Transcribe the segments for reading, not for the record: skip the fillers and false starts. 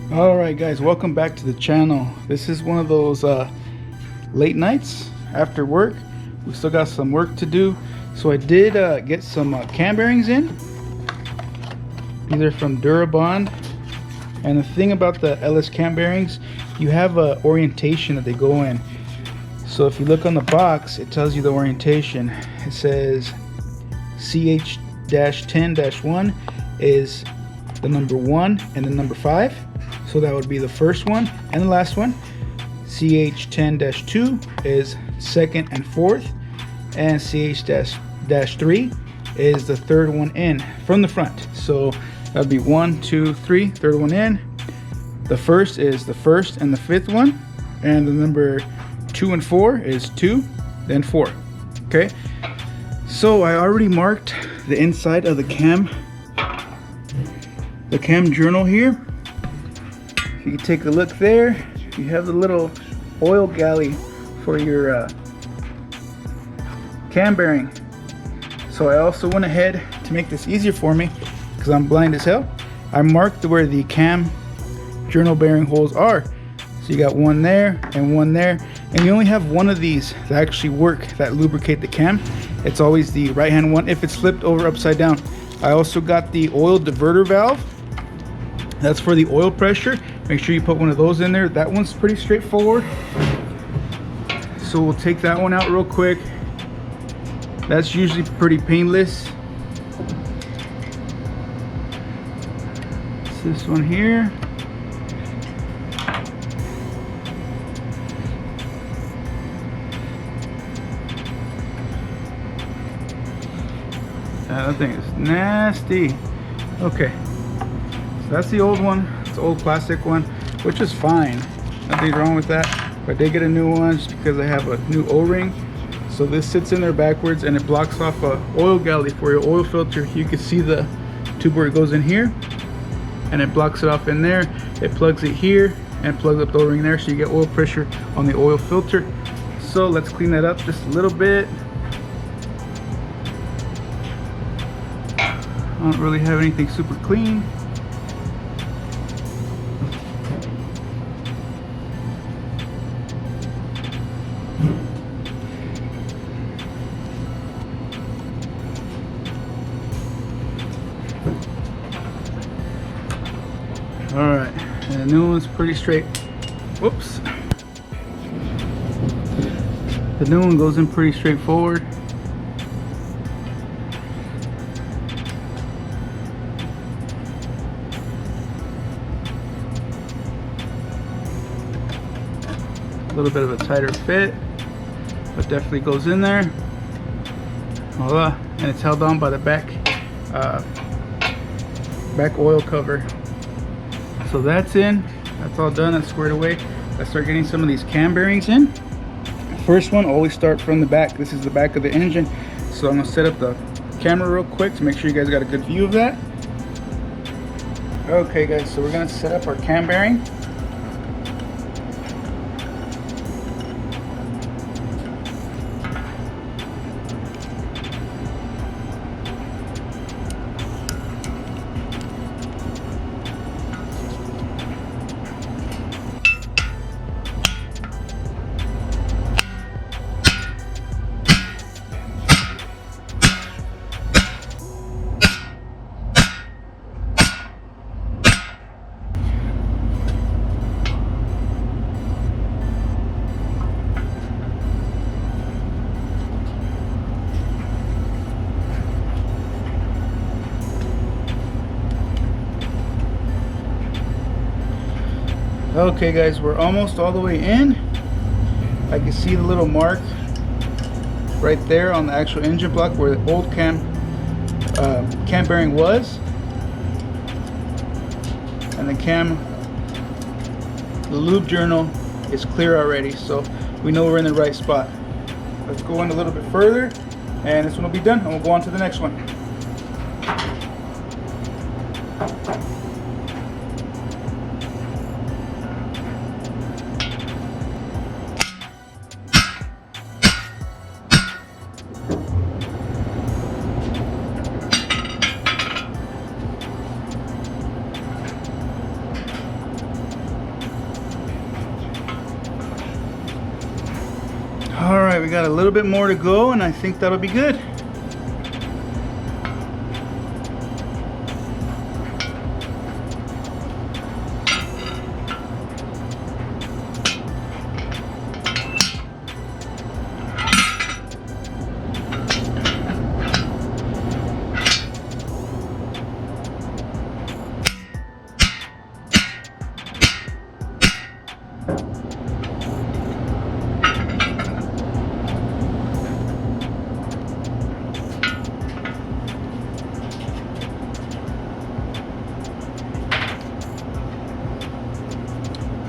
Alright guys, welcome back to the channel. This is one of those late nights after work. We still got some work to do. So I did get some cam bearings in. These are from Dura-Bond. And the thing about the LS cam bearings, you have a orientation that they go in. So if you look on the box, it tells you the orientation. It says CH-10-1 is the number 1 and the number 5. So that would be the first one and the last one. CH-10-2 is second and fourth, and CH-3 is the third one in from the front. So that would be 1, 2, 3, third one in. The first is the first and the fifth one, and the number 2 and 4 is 2, then 4. Okay, so I already marked the inside of the cam journal here. If you can take a look there, you have the little oil galley for your cam bearing. So I also went ahead to make this easier for me, because I'm blind as hell. I marked where the cam journal bearing holes are. So you got one there and one there, and you only have one of these that actually work, that lubricate the cam. It's always the right hand one if it's flipped over upside down. I also got the oil diverter valve. That's for the oil pressure. Make sure you put one of those in there. That one's pretty straightforward. So we'll take that one out real quick. That's usually pretty painless. It's this one here. That thing is nasty. Okay. That's the old one. It's the old plastic one, which is fine. Nothing wrong with that. But I did get a new one just because I have a new O-ring. So this sits in there backwards and it blocks off a oil galley for your oil filter. You can see the tube where it goes in here, and it blocks it off in there. It plugs it here and plugs up the O-ring there, so you get oil pressure on the oil filter. So let's clean that up just a little bit. I don't really have anything super clean. Alright, and the new one's pretty straight. Whoops. The new one goes in pretty straightforward. A little bit of a tighter fit, but definitely goes in there. Voila. And it's held on by the back oil cover. So that's in. That's all done and squared away. Let's start getting some of these cam bearings in. First one, always start from the back. This is the back of the engine. So I'm gonna set up the camera real quick to make sure you guys got a good view of that. Okay guys, so we're gonna set up our cam bearing. Okay guys, we're almost all the way in. I can see the little mark right there on the actual engine block where the old cam bearing was, and the lube journal is clear already, so we know we're in the right spot. Let's go in a little bit further, and this one will be done, and we'll go on to the next one. right, we got a little bit more to go, and I think that'll be good.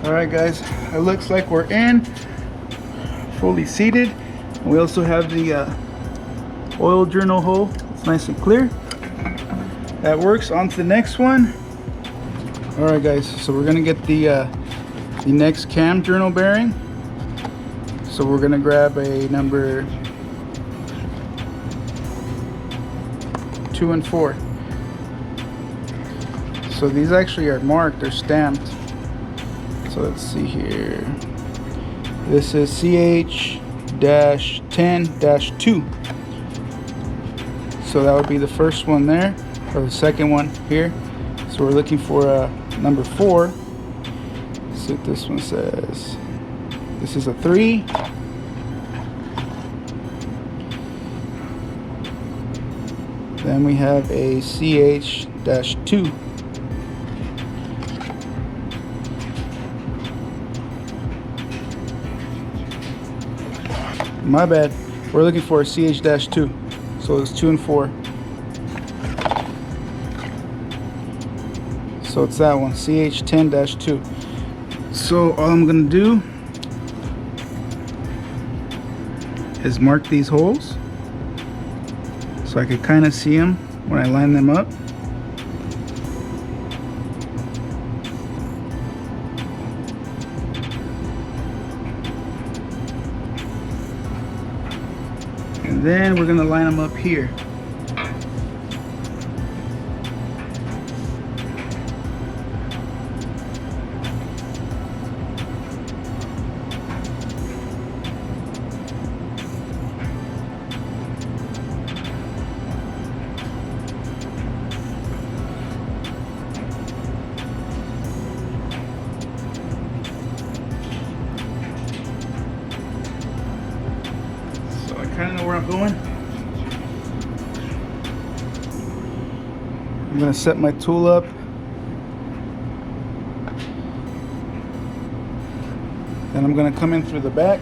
Alright guys, it looks like we're in, fully seated. We also have the oil journal hole. It's nice and clear. That works. On to the next one. Alright guys, so we're gonna get the next cam journal bearing. So we're gonna grab a number 2 and 4. So these actually are marked, they're stamped. So let's see here. This is CH-10-2. So that would be the first one there, or the second one here. So we're looking for number 4. Let's see what this one says. This is a 3. Then we have a CH-2. My bad. We're looking for a CH-2. So it's 2 and 4. So it's that one, CH-10-2. So all I'm gonna do is mark these holes so I could kind of see them when I line them up. And then we're gonna line them up here. Kind of know where I'm going. I'm gonna set my tool up. Then I'm gonna come in through the back.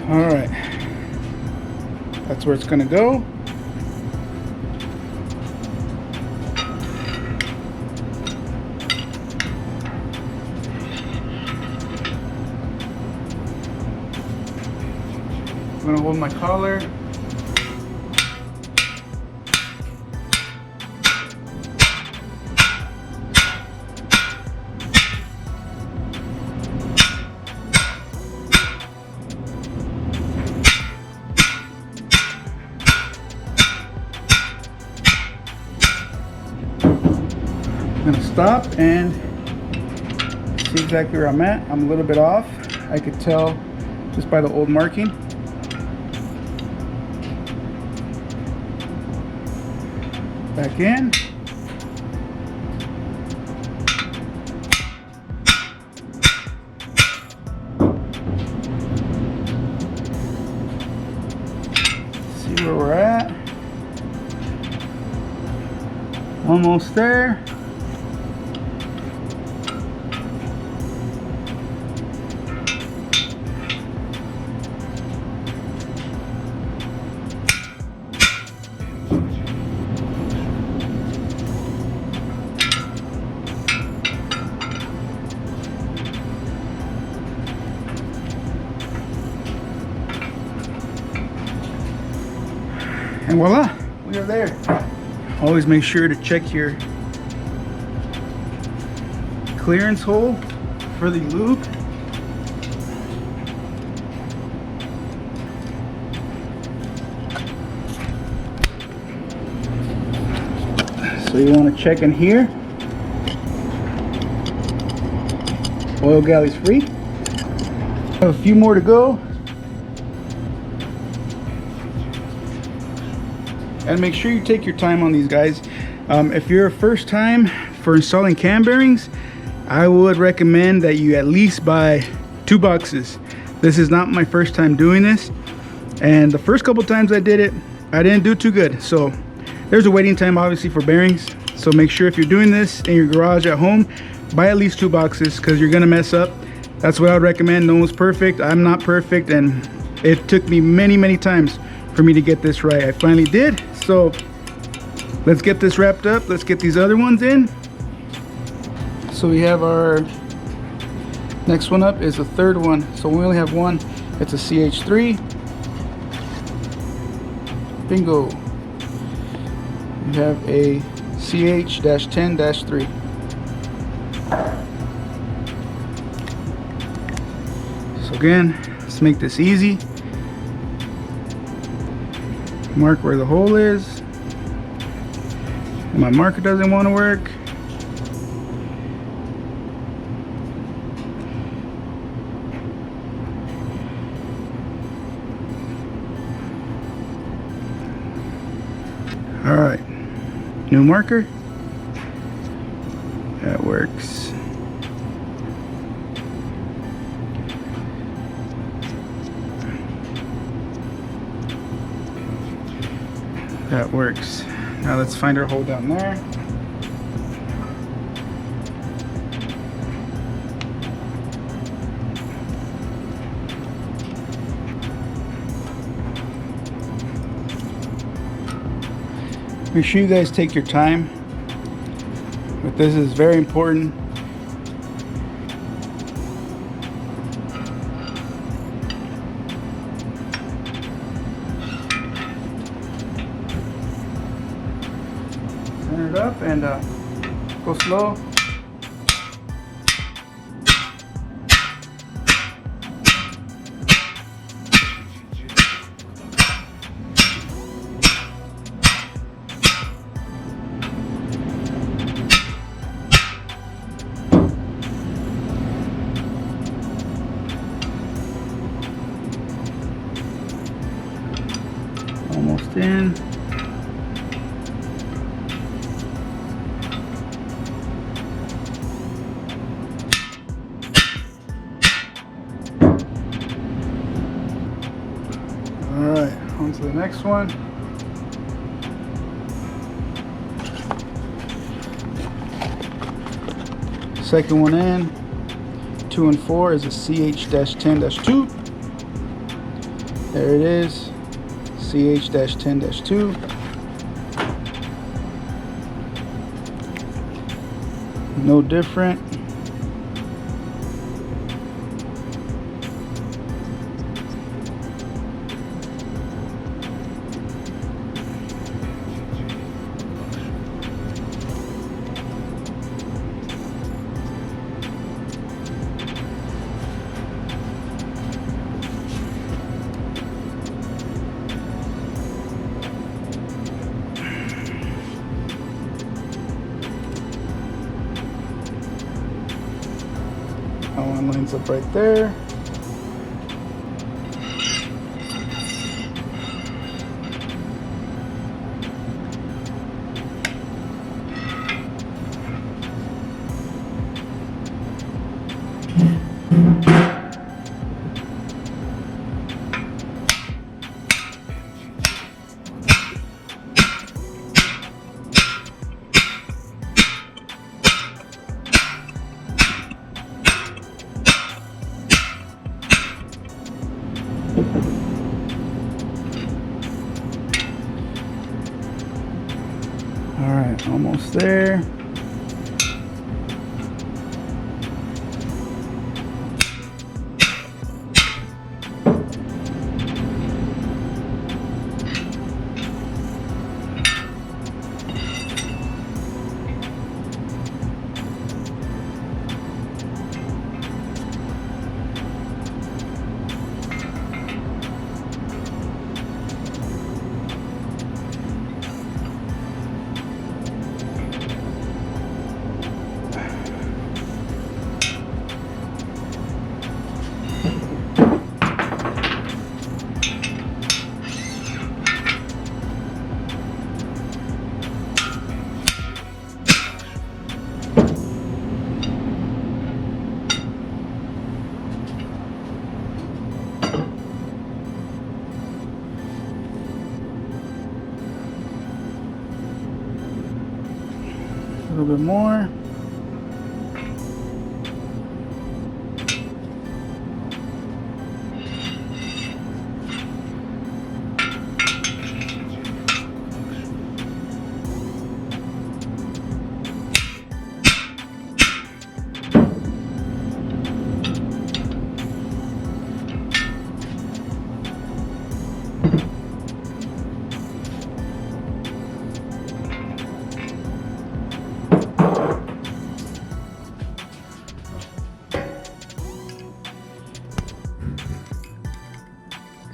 All right, that's where it's gonna go. I'm gonna hold my collar. I'm gonna stop and see exactly where I'm at. I'm a little bit off. I could tell just by the old marking. Back in. See where we're at. Almost there. And voila, we are there. Always make sure to check your clearance hole for the lube. So you want to check in here. Oil galley's free. Have a few more to go. And make sure you take your time on these, guys. If you're a first time for installing cam bearings, I would recommend that you at least buy 2 boxes. This is not my first time doing this, and the first couple times I did it, I didn't do too good. So there's a waiting time obviously for bearings. So make sure if you're doing this in your garage at home, buy at least 2 boxes, because you're gonna mess up. That's what I would recommend. No one's perfect. I'm not perfect, and it took me many times for me to get this right. I finally did. So let's get this wrapped up. Let's get these other ones in. So we have our next one up is the third one. So we only have one. It's a CH3. Bingo. We have a CH-10-3. So again, let's make this easy. Mark where the hole is. My marker doesn't want to work. All right, new marker. That works. That works. Now let's find our hole down there. Make sure you guys take your time, but this is very important. Center it up and go slow. Almost in. All right, on to the next one. Second one in. 2 and 4 is a CH-10-2. There it is. CH-10-2. No different. That one lines up right there. All right, almost there. little bit more.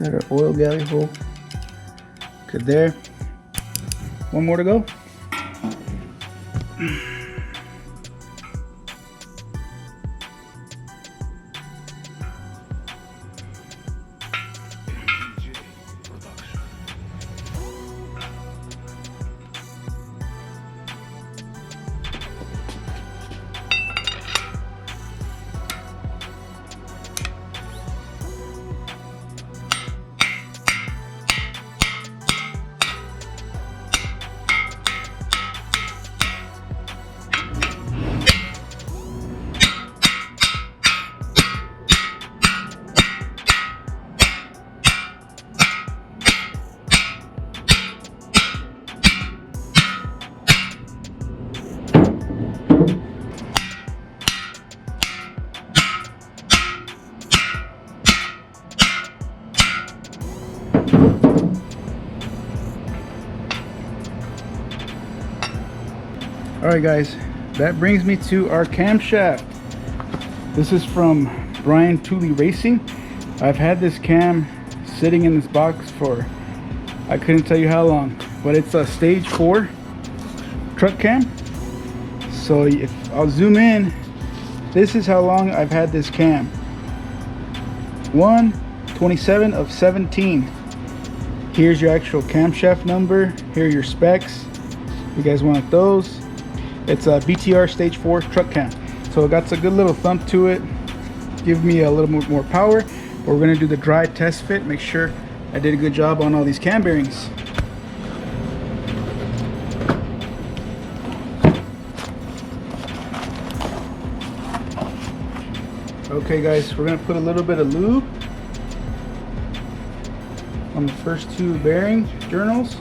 Got our oil galley hole. Good there. One more to go. Alright guys, that brings me to our camshaft. This is from Brian Tooley Racing. I've had this cam sitting in this box for, I couldn't tell you how long, but it's a stage 4 truck cam. So if I'll zoom in, this is how long I've had this cam. 1/27 of 17. Here's your actual camshaft number. Here are your specs. You guys want those? It's a BTR Stage 4 truck cam. So it got a good little thump to it. Give me a little more power. But we're gonna do the dry test fit. Make sure I did a good job on all these cam bearings. Okay guys, we're gonna put a little bit of lube on the first 2 bearing journals.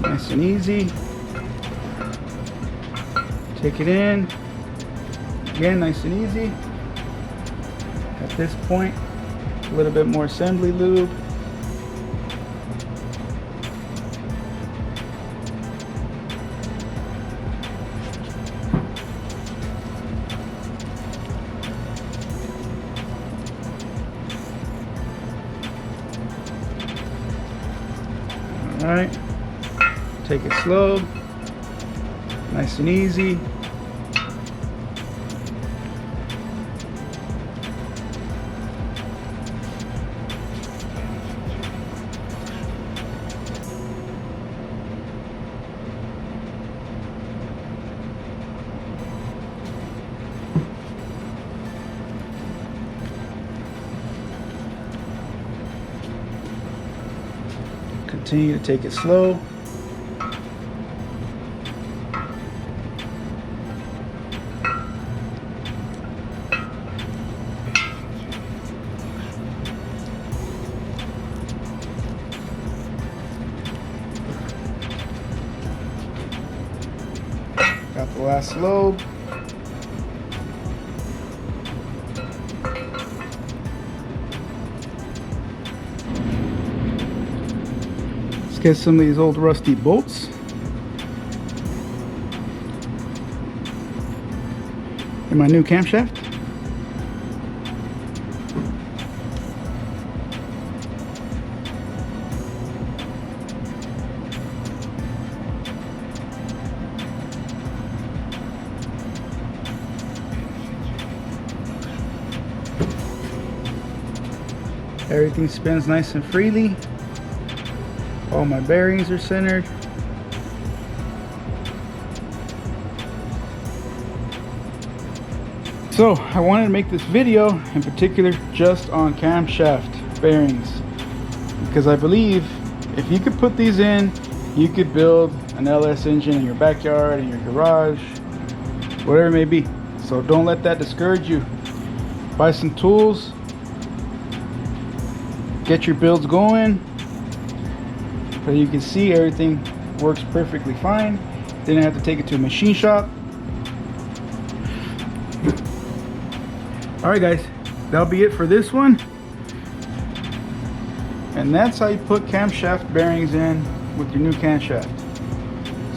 Nice and easy. Take it in. Again, nice and easy. At this point, a little bit more assembly lube. All right. Take it slow, nice and easy. Continue to take it slow. Got the last lobe. Let's get some of these old rusty bolts. In my new camshaft. Everything spins nice and freely. All my bearings are centered. So I wanted to make this video in particular just on camshaft bearings, because I believe if you could put these in, you could build an LS engine in your backyard, in your garage, whatever it may be. So don't let that discourage you. Buy some tools, get your builds going, so you can see everything works perfectly fine. Didn't have to take it to a machine shop. Alright guys, that'll be it for this one. And that's how you put camshaft bearings in with your new camshaft.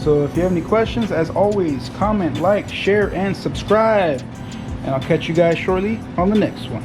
So if you have any questions, as always, comment, like, share, and subscribe. And I'll catch you guys shortly on the next one.